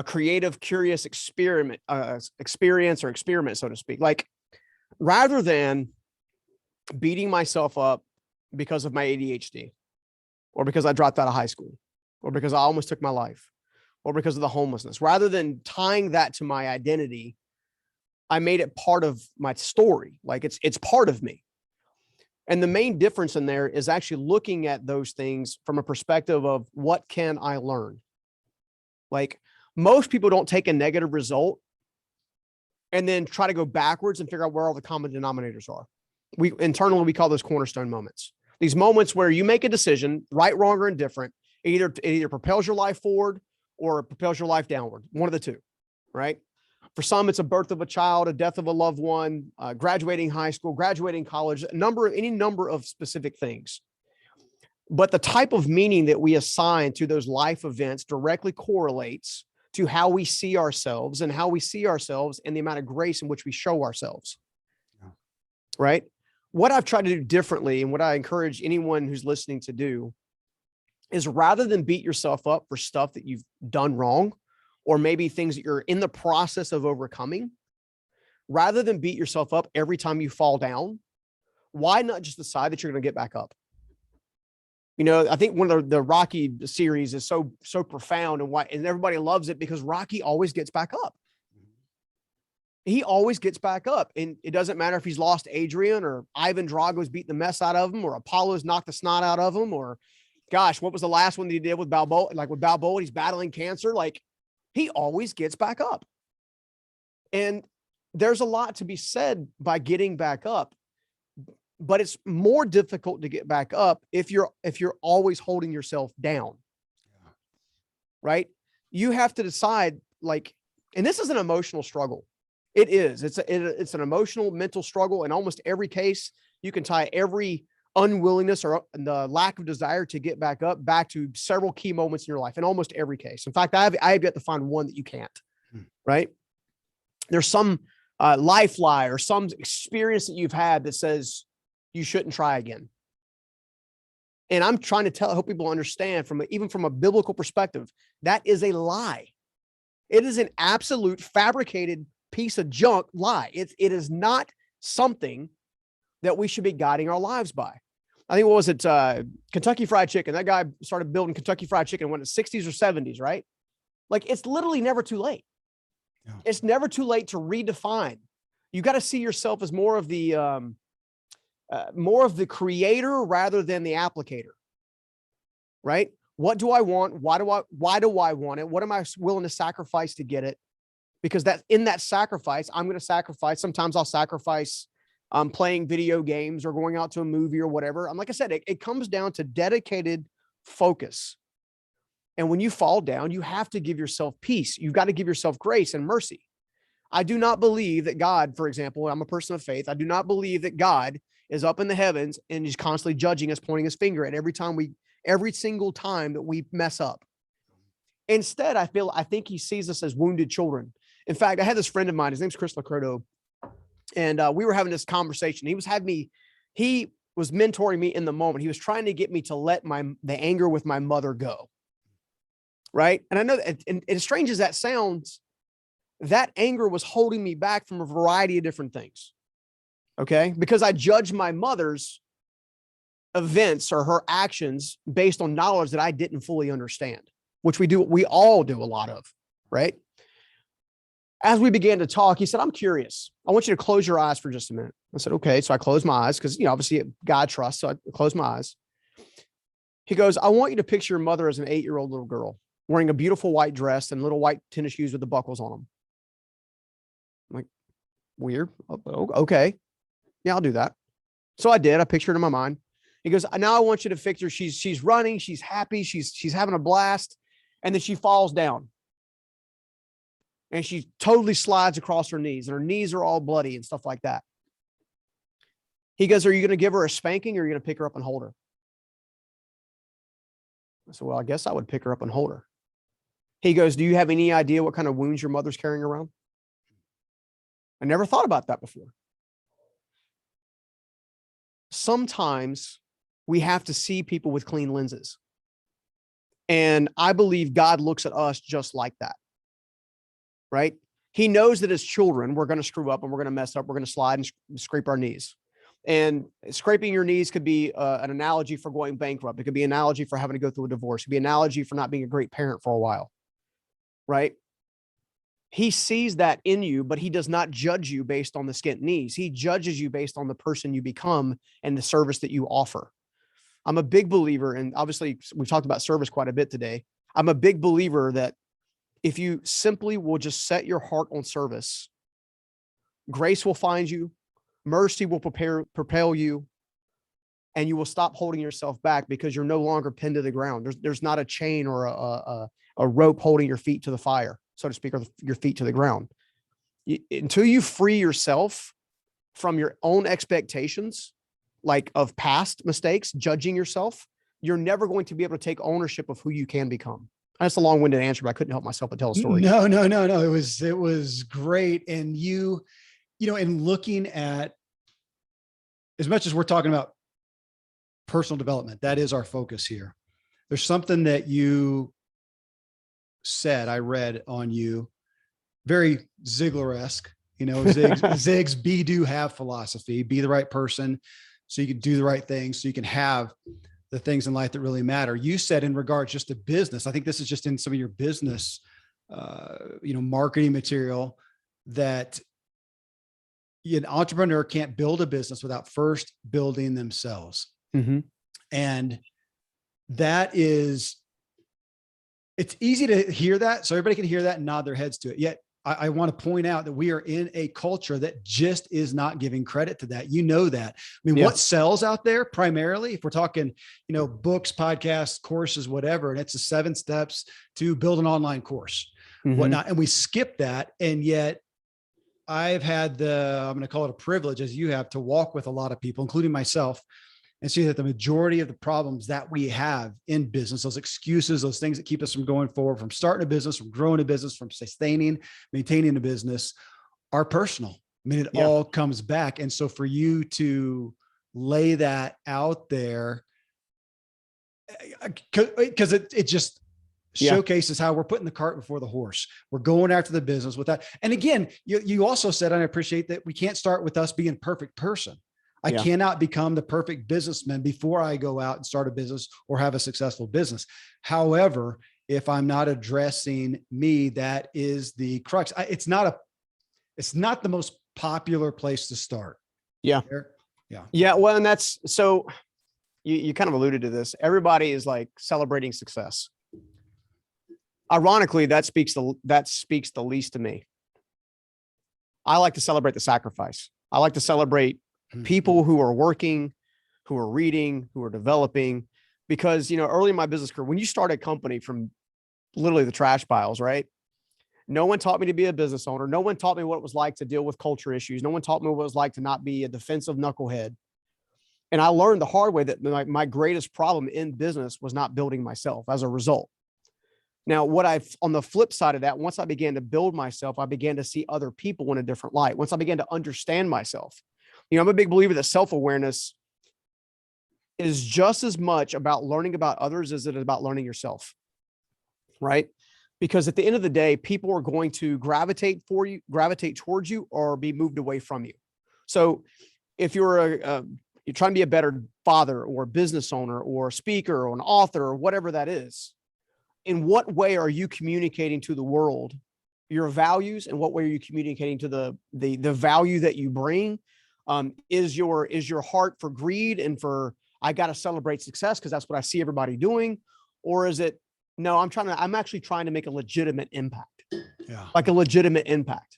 creative, curious experience, so to speak. Like, rather than beating myself up because of my ADHD, or because I dropped out of high school, or because I almost took my life, or because of the homelessness, rather than tying that to my identity, I made it part of my story. Like it's part of me. And the main difference in there is actually looking at those things from a perspective of, what can I learn? Like, most people don't take a negative result and then try to go backwards and figure out where all the common denominators are. Internally, we call those cornerstone moments. These moments where you make a decision, right, wrong, or indifferent. It either propels your life forward or it propels your life downward. One of the two, right? For some, it's a birth of a child, a death of a loved one, graduating high school, graduating college, any number of specific things. But the type of meaning that we assign to those life events directly correlates to how we see ourselves and how we see ourselves and the amount of grace in which we show ourselves. Yeah. Right? What I've tried to do differently, and what I encourage anyone who's listening to do, is rather than beat yourself up for stuff that you've done wrong, or maybe things that you're in the process of overcoming, rather than beat yourself up every time you fall down, why not just decide that you're going to get back up? You know, I think one of the Rocky series is so profound, and everybody loves it because Rocky always gets back up. He always gets back up, and it doesn't matter if he's lost Adrian or Ivan Drago's beat the mess out of him, or Apollo's knocked the snot out of him, or gosh, what was the last one that he did with Balboa? Like with Balboa, he's battling cancer. Like, he always gets back up. And there's a lot to be said by getting back up, but it's more difficult to get back up if you're always holding yourself down. Yeah. Right? You have to decide, like, and this is an emotional struggle. It is. It's an emotional, mental struggle. In almost every case, you can tie every unwillingness or the lack of desire to get back up back to several key moments in your life. In almost every case. In fact, I have yet to find one that you can't. Right? There's some life lie or some experience that you've had that says you shouldn't try again. And I'm trying to help people understand even from a biblical perspective, that is a lie. It is an absolute fabricated piece of junk lie. It is not something that we should be guiding our lives by. I think, what was it? Kentucky Fried Chicken. That guy started building Kentucky Fried Chicken when it's 60s or 70s, right? Like, it's literally never too late. Yeah. It's never too late to redefine. You got to see yourself as more of the creator rather than the applicator, right? What do I want? Why do I want it? What am I willing to sacrifice to get it? Because in that sacrifice, I'm going to sacrifice. Sometimes I'll sacrifice playing video games or going out to a movie or whatever. Like I said, it comes down to dedicated focus. And when you fall down, you have to give yourself peace. You've got to give yourself grace and mercy. I do not believe that God, for example, I'm a person of faith. I do not believe that God is up in the heavens and he's constantly judging us, pointing his finger at every single time that we mess up. Instead, I think he sees us as wounded children. In fact, I had this friend of mine, his name's Chris Lacroto, and we were having this conversation. He was mentoring me in the moment. He was trying to get me to let the anger with my mother go. Right. And I know that, and as strange as that sounds, that anger was holding me back from a variety of different things. Okay. Because I judged my mother's events or her actions based on knowledge that I didn't fully understand, which we all do a lot of. Right. As we began to talk, he said, I'm curious. I want you to close your eyes for just a minute. I said, okay. So I closed my eyes because, obviously God trusts. So I closed my eyes. He goes, I want you to picture your mother as an 8-year-old little girl wearing a beautiful white dress and little white tennis shoes with the buckles on them. I'm like, weird. Okay. Yeah, I'll do that. So I did. I pictured in my mind. He goes, now I want you to picture she's running. She's happy. She's having a blast. And then she falls down. And she totally slides across her knees, and her knees are all bloody and stuff like that. He goes, are you going to give her a spanking, or are you going to pick her up and hold her? I said, well, I guess I would pick her up and hold her. He goes, do you have any idea what kind of wounds your mother's carrying around? I never thought about that before. Sometimes we have to see people with clean lenses. And I believe God looks at us just like that. Right? He knows that as children, we're going to screw up and we're going to mess up. We're going to slide and scrape our knees. And scraping your knees could be an analogy for going bankrupt. It could be an analogy for having to go through a divorce. It could be an analogy for not being a great parent for a while. Right? He sees that in you, but he does not judge you based on the skint knees. He judges you based on the person you become and the service that you offer. I'm a big believer, and obviously we've talked about service quite a bit today. I'm a big believer that if you simply will just set your heart on service, grace will find you, mercy will propel you, and you will stop holding yourself back because you're no longer pinned to the ground. There's not a chain or a rope holding your feet to the fire, so to speak, or your feet to the ground. Until you free yourself from your own expectations, like of past mistakes, judging yourself, you're never going to be able to take ownership of who you can become. That's a long-winded answer, but I couldn't help myself but tell a story.
No. It was great. And you know, in looking at, as much as we're talking about personal development, that is our focus here. There's something that you said, I read on you, very Ziglar-esque, you know, Zig's be, do, have philosophy, be the right person so you can do the right things, so you can have the things in life that really matter. You said in regards just to business, I think this is just in some of your business, marketing material, that an entrepreneur can't build a business without first building themselves.
Mm-hmm.
And that is, it's easy to hear that. So everybody can hear that and nod their heads to it. Yet I want to point out that we are in a culture that just is not giving credit to that. You know that. I mean, what sells out there primarily, if we're talking, books, podcasts, courses, whatever, and it's the 7 steps to build an online course, whatnot. And we skip that. And yet I've had I'm going to call it a privilege, as you have, to walk with a lot of people, including myself, and see that the majority of the problems that we have in business, those excuses, those things that keep us from going forward, from starting a business, from growing a business, from sustaining, maintaining a business, are personal. I mean, it all comes back. And so for you to lay that out there, because it just showcases how we're putting the cart before the horse. We're going after the business with that. And again, you also said, and I appreciate that, we can't start with us being a perfect person. I cannot become the perfect businessman before I go out and start a business or have a successful business. However, if I'm not addressing me, that is the crux. It's not the most popular place to start.
Yeah. Yeah. Well, and that's, so you kind of alluded to this. Everybody is like celebrating success. Ironically, that speaks the least to me. I like to celebrate the sacrifice. I like to celebrate people who are working, who are reading, who are developing, because, early in my business career, when you start a company from literally the trash piles, right? No one taught me to be a business owner. No one taught me what it was like to deal with culture issues. No one taught me what it was like to not be a defensive knucklehead. And I learned the hard way that my greatest problem in business was not building myself as a result. Now, on the flip side of that, once I began to build myself, I began to see other people in a different light. Once I began to understand myself, I'm a big believer that self-awareness is just as much about learning about others as it is about learning yourself, right? Because at the end of the day, people are going to gravitate towards you or be moved away from you. So if you're trying to be a better father or business owner or speaker or an author or whatever that is, in what way are you communicating to the world your values, and what way are you communicating to the value that you bring? Is your heart for greed and for, I got to celebrate success because that's what I see everybody doing? Or is it, no, I'm actually trying to make a legitimate impact. Like a legitimate impact.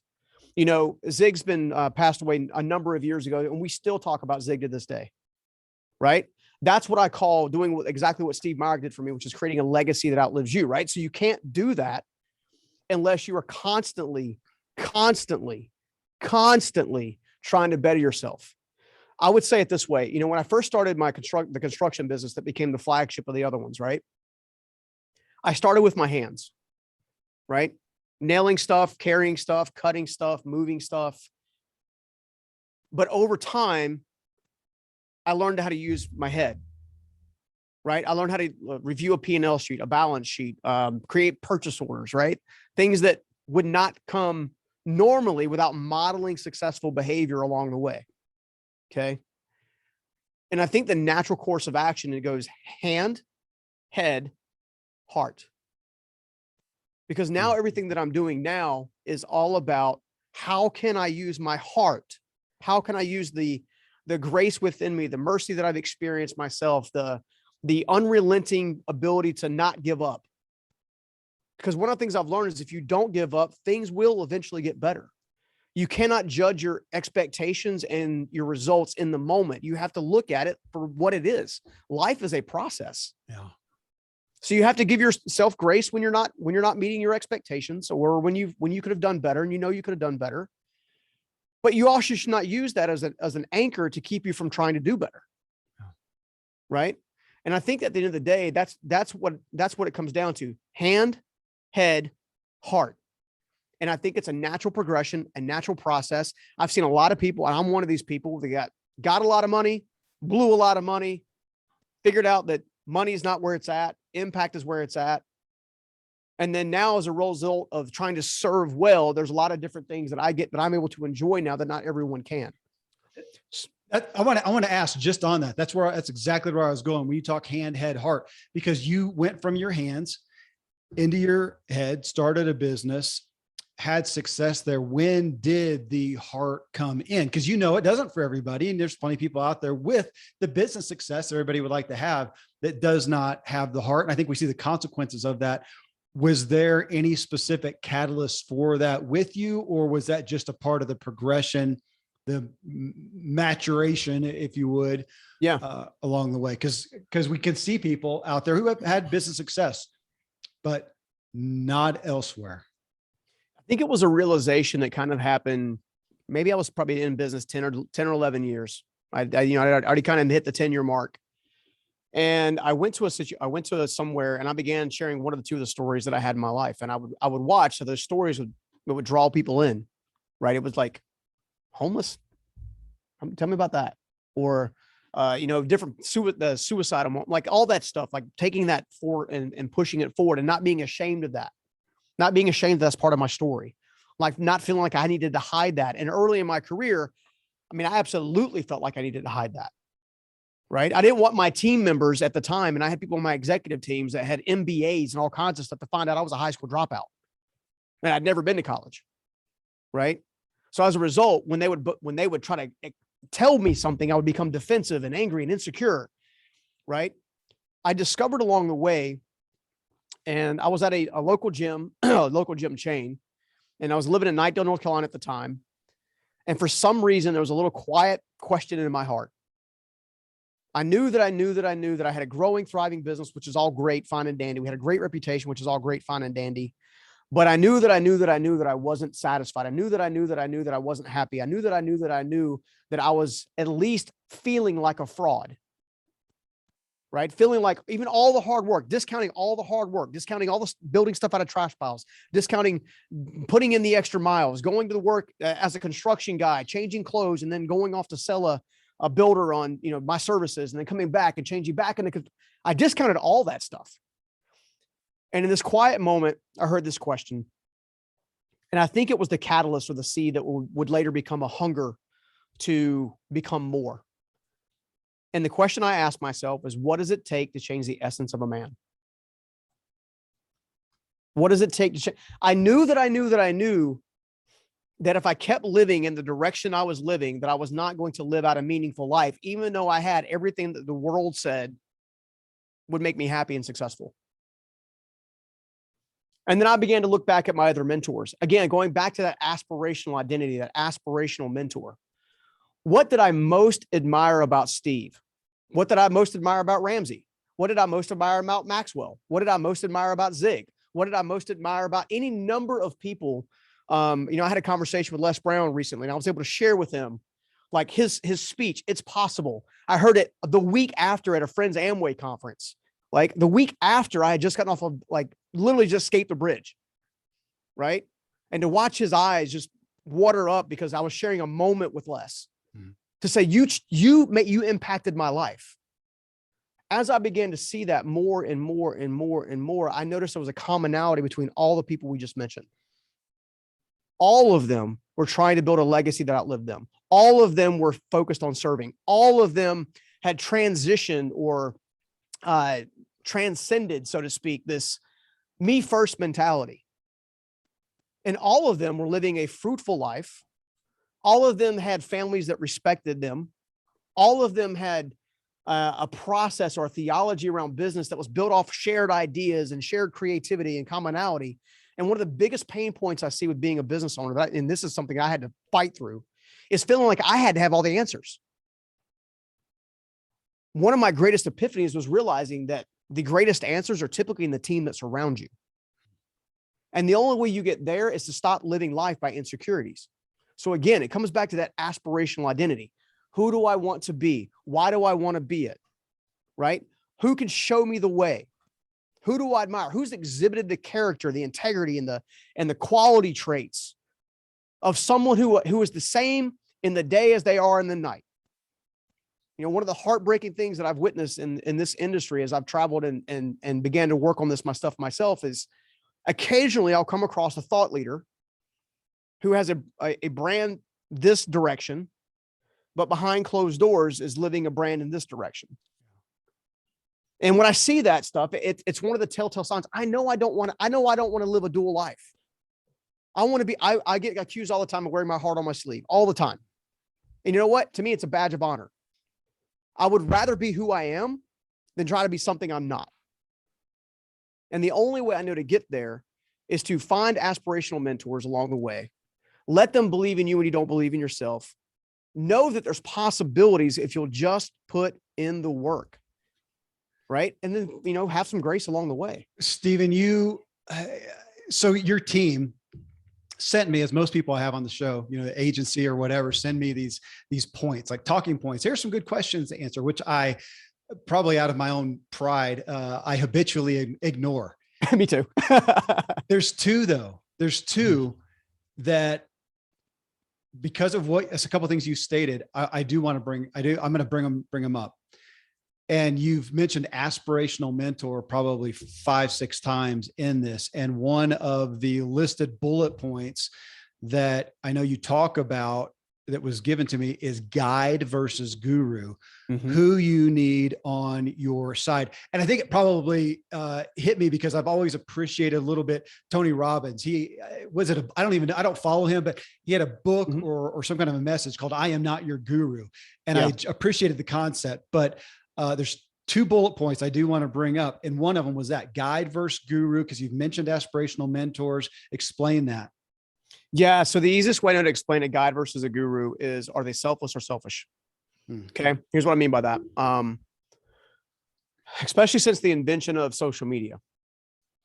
Zig's been passed away a number of years ago, and we still talk about Zig to this day. Right. That's what I call doing exactly what Steve Meyer did for me, which is creating a legacy that outlives you. Right. So you can't do that unless you are constantly trying to better yourself. I would say it this way. When I first started the construction business that became the flagship of the other ones, right? I started with my hands, right? Nailing stuff, carrying stuff, cutting stuff, moving stuff. But over time, I learned how to use my head, right? I learned how to review a P&L sheet, a balance sheet, create purchase orders, right? Things that would not come normally without modeling successful behavior along the way. Okay. And I think the natural course of action, it goes hand, head, heart. Because now everything that I'm doing now is all about, how can I use my heart? How can I use the grace within me, the mercy that I've experienced myself, the unrelenting ability to not give up? Because one of the things I've learned is if you don't give up, things will eventually get better. You cannot judge your expectations and your results in the moment. You have to look at it for what it is. Life is a process.
Yeah.
So you have to give yourself grace when you're not meeting your expectations, or when you could have done better and you could have done better. But you also should not use that as an anchor to keep you from trying to do better.
Yeah.
Right. And I think at the end of the day, that's what it comes down to: hand, head, heart. And I think it's a natural progression, a natural process. I've seen a lot of people, and I'm one of these people, that got a lot of money, blew a lot of money, figured out that money is not where it's at, impact is where it's at. And then now, as a result of trying to serve well, there's a lot of different things that I get that I'm able to enjoy now that not everyone can.
I want to ask just on that. That's exactly where I was going when you talk hand, head, heart, because you went from your hands into your head, started a business, had success there. When did the heart come in? Because it doesn't for everybody. And there's plenty of people out there with the business success everybody would like to have that does not have the heart. And I think we see the consequences of that. Was there any specific catalyst for that with you, or was that just a part of the progression, the maturation, if you would, along the way? Because we can see people out there who have had business success, but not elsewhere.
I think it was a realization that kind of happened. Maybe I was probably in business 10 or 11 years. I already kind of hit the 10-year mark. And I went to somewhere, and I began sharing one of the stories that I had in my life. And I would watch, so those stories would draw people in, right? It was like, homeless. Tell me about that. Or, different the suicidal, like all that stuff, like taking that forward and pushing it forward and not being ashamed of that, not being ashamed that's part of my story, like not feeling like I needed to hide that. And early in my career, I absolutely felt like I needed to hide that. Right. I didn't want my team members at the time, and I had people on my executive teams that had MBAs and all kinds of stuff, to find out I was a high school dropout and I'd never been to college. Right. So as a result, when they would try to tell me something, I would become defensive and angry and insecure. Right. I discovered along the way, and I was at a local gym, a local gym chain, and I was living in Knightdale, North Carolina at the time. And for some reason, there was a little quiet question in my heart. I knew that I had a growing, thriving business, which is all great, fine and dandy. We had a great reputation, which is all great, fine and dandy. But I knew that I wasn't satisfied. I knew that I wasn't happy. I knew that I was at least feeling like a fraud, right? Feeling like even all the hard work, discounting all the hard work, discounting all the building stuff out of trash piles, discounting putting in the extra miles, going to the work as a construction guy, changing clothes, and then going off to sell a builder on, my services, and then coming back and changing back. And I discounted all that stuff. And in this quiet moment, I heard this question. And I think it was the catalyst or the seed that would later become a hunger to become more. And the question I asked myself is, what does it take to change the essence of a man? What does it take to change? I knew that if I kept living in the direction I was living, that I was not going to live out a meaningful life, even though I had everything that the world said would make me happy and successful. And then I began to look back at my other mentors. Again, going back to that aspirational identity, that aspirational mentor. What did I most admire about Steve? What did I most admire about Ramsey? What did I most admire about Maxwell? What did I most admire about Zig? What did I most admire about any number of people? I had a conversation with Les Brown recently, and I was able to share with him like his speech. It's possible. I heard it the week after at a friend's Amway conference. Like the week after I had just gotten off of, like, literally just escaped the bridge. Right. And to watch his eyes just water up because I was sharing a moment with Les to say, you impacted my life. As I began to see that more and more and more and more, I noticed there was a commonality between all the people we just mentioned. All of them were trying to build a legacy that outlived them. All of them were focused on serving. All of them had transitioned or transcended, so to speak, this me first mentality. And all of them were living a fruitful life. All of them had families that respected them. All of them had a process or a theology around business that was built off shared ideas and shared creativity and commonality. And one of the biggest pain points I see with being a business owner, and this is something I had to fight through, is feeling like I had to have all the answers. One of my greatest epiphanies was realizing that the greatest answers are typically in the team that surrounds you. And the only way you get there is to stop living life by insecurities. So again, it comes back to that aspirational identity. Who do I want to be? Why do I want to be it? Right? Who can show me the way? Who do I admire? Who's exhibited the character, the integrity, and the quality traits of someone who is the same in the day as they are in the night? You know, one of the heartbreaking things that I've witnessed in this industry as I've traveled and began to work on this myself is occasionally I'll come across a thought leader who has a brand this direction, but behind closed doors is living a brand in this direction. And when I see that stuff, it's one of the telltale signs. I know I don't want to live a dual life. I get accused all the time of wearing my heart on my sleeve all the time. And you know what? To me, it's a badge of honor. I would rather be who I am than try to be something I'm not. And the only way I know to get there is to find aspirational mentors along the way. Let them believe in you when you don't believe in yourself. Know that there's possibilities if you'll just put in the work. Right. And then, you know, have some grace along the way.
Stephen, so your team sent me, as most people I have on the show, you know, the agency or whatever, send me these points, like talking points. Here's some good questions to answer, which I probably out of my own pride, I habitually ignore.
Me too.
There's two though. There's two that, because of a couple of things you stated, I'm going to bring them up. And you've mentioned aspirational mentor probably 5-6 times in this. And one of the listed bullet points that I know you talk about that was given to me is guide versus guru, who you need on your side. And I think it probably hit me because I've always appreciated a little bit Tony Robbins. I don't follow him, but he had a book or some kind of a message called I Am Not Your Guru. And I appreciated the concept, but there's 2 bullet points I do want to bring up. And one of them was that guide versus guru, because you've mentioned aspirational mentors. Explain that.
Yeah. So the easiest way to explain a guide versus a guru is, are they selfless or selfish? Okay. Here's what I mean by that. Especially since the invention of social media,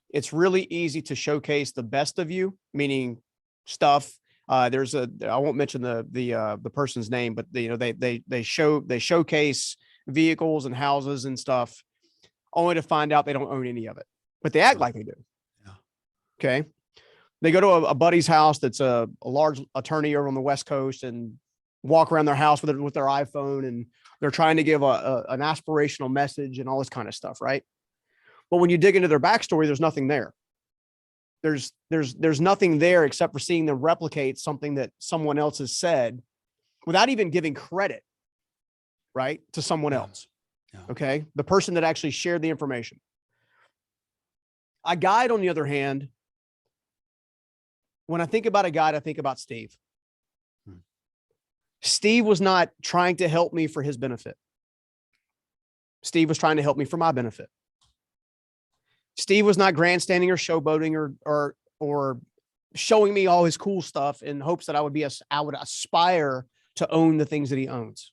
it's really easy to showcase the best of you, meaning stuff. I won't mention the person's name, but they showcase vehicles and houses and stuff, only to find out they don't own any of it, but they act like they do. Yeah. Okay. They go to a buddy's house that's a large attorney over on the West Coast and walk around their house with their iPhone, and they're trying to give an aspirational message and all this kind of stuff, right? But when you dig into their backstory, there's nothing there. There's nothing there except for seeing them replicate something that someone else has said without even giving credit, right, to someone else. Yeah. Okay. The person that actually shared the information. A guide, on the other hand, when I think about a guide, I think about Steve. Steve was not trying to help me for his benefit. Steve was trying to help me for my benefit. Steve was not grandstanding or showboating or showing me all his cool stuff in hopes that I would aspire to own the things that he owns.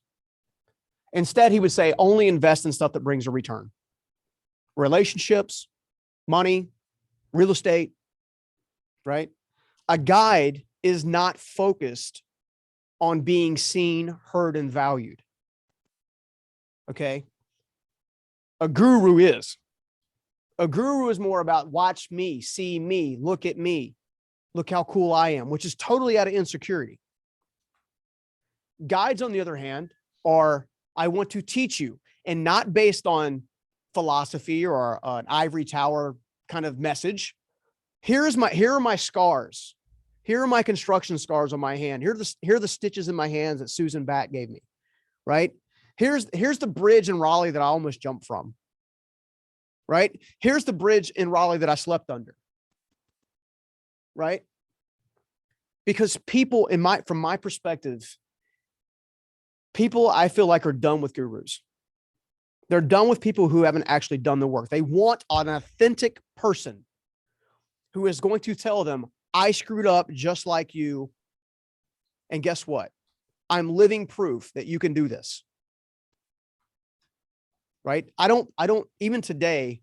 Instead, he would say, only invest in stuff that brings a return. Relationships, money, real estate, right? A guide is not focused on being seen, heard, and valued. Okay? A guru is. A guru is more about watch me, see me, look at me, look how cool I am, which is totally out of insecurity. Guides, on the other hand, are I want to teach you, and not based on philosophy or an ivory tower kind of message. Here are my scars. Here are my construction scars on my hand. Here are the stitches in my hands that Susan Batt gave me, right? Here's the bridge in Raleigh that I almost jumped from, right? Here's the bridge in Raleigh that I slept under, right? Because people from my perspective, people I feel like are done with gurus. They're done with people who haven't actually done the work. They want an authentic person who is going to tell them, I screwed up just like you. And guess what? I'm living proof that you can do this. Right? I don't, even today,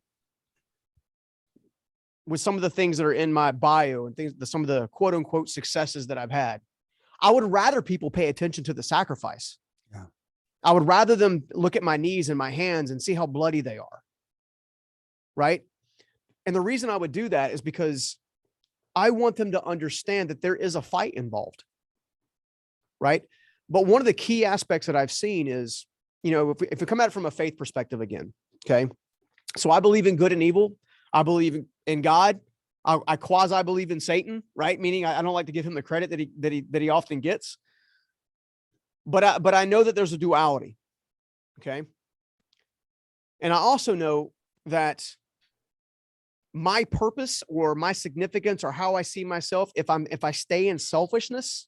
with some of the things that are in my bio and things, some of the quote unquote successes that I've had, I would rather people pay attention to the sacrifice.
Yeah.
I would rather them look at my knees and my hands and see how bloody they are. Right? And the reason I would do that is because I want them to understand that there is a fight involved. Right? But one of the key aspects that I've seen is, if we come at it from a faith perspective again, okay? So I believe in good and evil. I believe in God. I quasi believe in Satan, right? Meaning I don't like to give him the credit that he often gets. But I know that there's a duality, okay? And I also know that my purpose or my significance or how I see myself, if I stay in selfishness,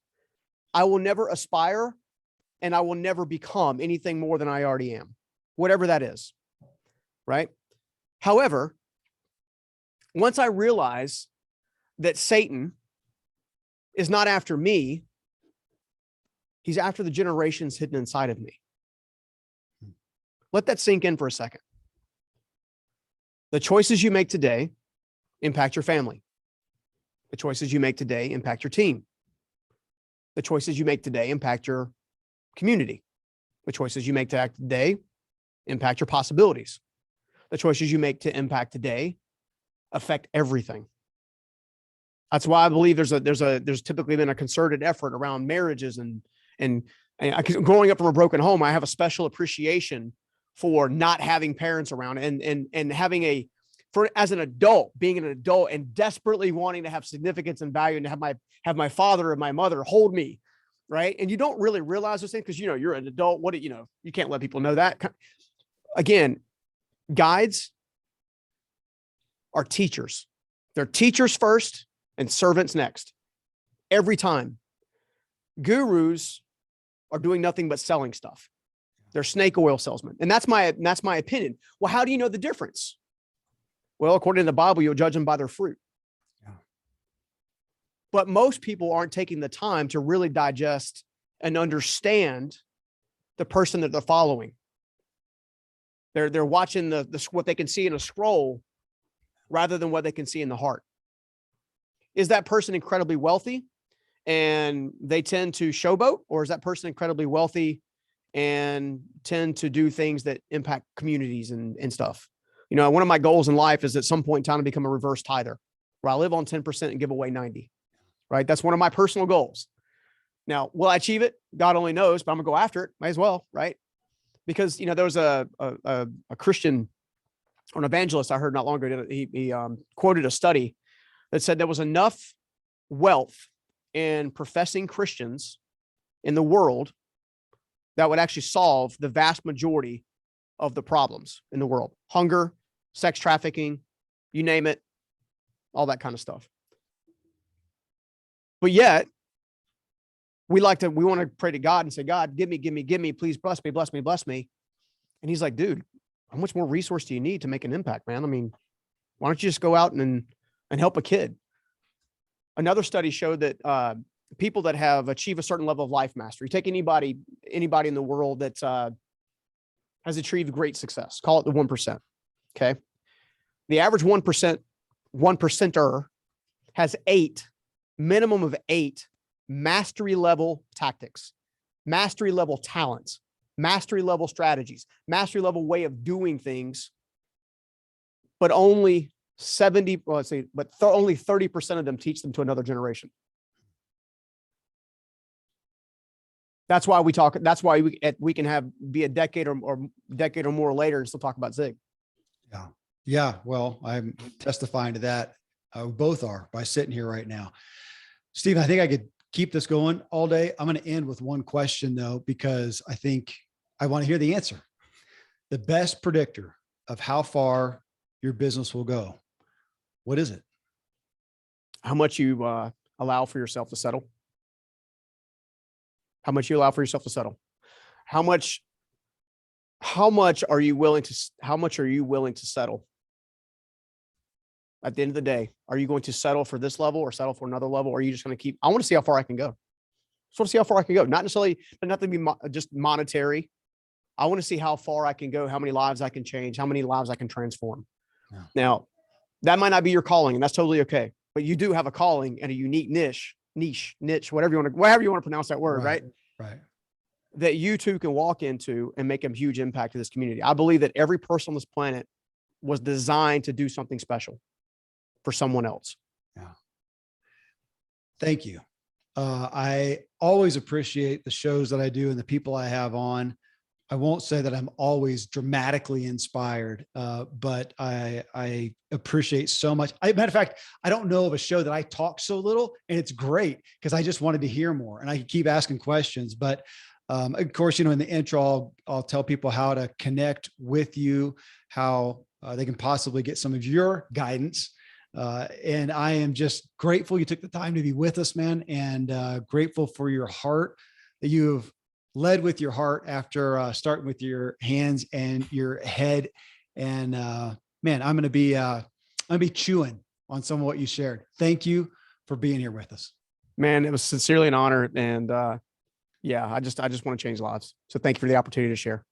I will never aspire and I will never become anything more than I already am, whatever that is, right? However, once I realize that Satan is not after me, he's after the generations hidden inside of me. Let that sink in for a second. The choices you make today impact your family. The choices you make today impact your team. The choices you make today impact your community. The choices you make today impact your possibilities. The choices you make to impact today affect everything. That's why I believe there's typically been a concerted effort around marriages and growing up from a broken home, I have a special appreciation for not having parents around and having as an adult, being an adult and desperately wanting to have significance and value and have my father and my mother hold me. Right. And you don't really realize those things because, you're an adult. You can't let people know that. Again, guides are teachers. They're teachers first and servants next. Every time. Gurus are doing nothing but selling stuff. They're snake oil salesmen. And that's my opinion. Well, how do you know the difference? Well, according to the Bible, you'll judge them by their fruit. Yeah. But most people aren't taking the time to really digest and understand the person that they're following. They're watching what they can see in a scroll rather than what they can see in the heart. Is that person incredibly wealthy and they tend to showboat, or is that person incredibly wealthy and tend to do things that impact communities and stuff? One of my goals in life is at some point in time to become a reverse tither, where I live on 10% and give away 90, right? That's one of my personal goals. Now, will I achieve it? God only knows, but I'm gonna go after it. Might as well, right? Because, there was a Christian or an evangelist I heard not long ago. He quoted a study that said there was enough wealth in professing Christians in the world that would actually solve the vast majority of the problems in the world. Hunger, sex trafficking, you name it, all that kind of stuff. But yet, we want to pray to God and say, God, give me, please bless me. And he's like, dude, how much more resource do you need to make an impact, man? I mean, why don't you just go out and help a kid? Another study showed that people that have achieved a certain level of life mastery, take anybody in the world that has achieved great success, call it the 1%. Okay. The average 1%er has minimum of 8 mastery level tactics, mastery level talents, mastery level strategies, mastery level way of doing things, but only 30% of them teach them to another generation. That's why we can be a decade or decade or more later and still talk about Zig.
Yeah. Yeah. Well, I'm testifying to that. Both are by sitting here right now. Stephen, I think I could keep this going all day. I'm going to end with one question though, because I think I want to hear the answer. The best predictor of how far your business will go. What is it?
How much you allow for yourself to settle. How much you allow for yourself to settle. How much are you willing to settle? At the end of the day, are you going to settle for this level or settle for another level? Or are you just going to keep, I want to see how far I can go. Just want to see how far I can go. Not necessarily, but nothing to be just monetary. I want to see how far I can go, how many lives I can change, how many lives I can transform.
Yeah.
Now, that might not be your calling, and that's totally okay. But you do have a calling and a unique niche, whatever you want to pronounce that word, right?
Right.
That you too can walk into and make a huge impact to this community. I believe that every person on this planet was designed to do something special for someone else.
Yeah. Thank you. I always appreciate the shows that I do and the people I have on. I won't say that I'm always dramatically inspired, but I appreciate so much. Matter of fact, I don't know of a show that I talk so little, and it's great because I just wanted to hear more and I keep asking questions. But of course, in the intro, I'll tell people how to connect with you, how they can possibly get some of your guidance. And I am just grateful you took the time to be with us, man, and grateful for your heart that you have led with your heart after starting with your hands and your head. And man, I'm going to be chewing on some of what you shared. Thank you for being here with us,
man. It was sincerely an honor. And yeah, I just want to change lives. So thank you for the opportunity to share.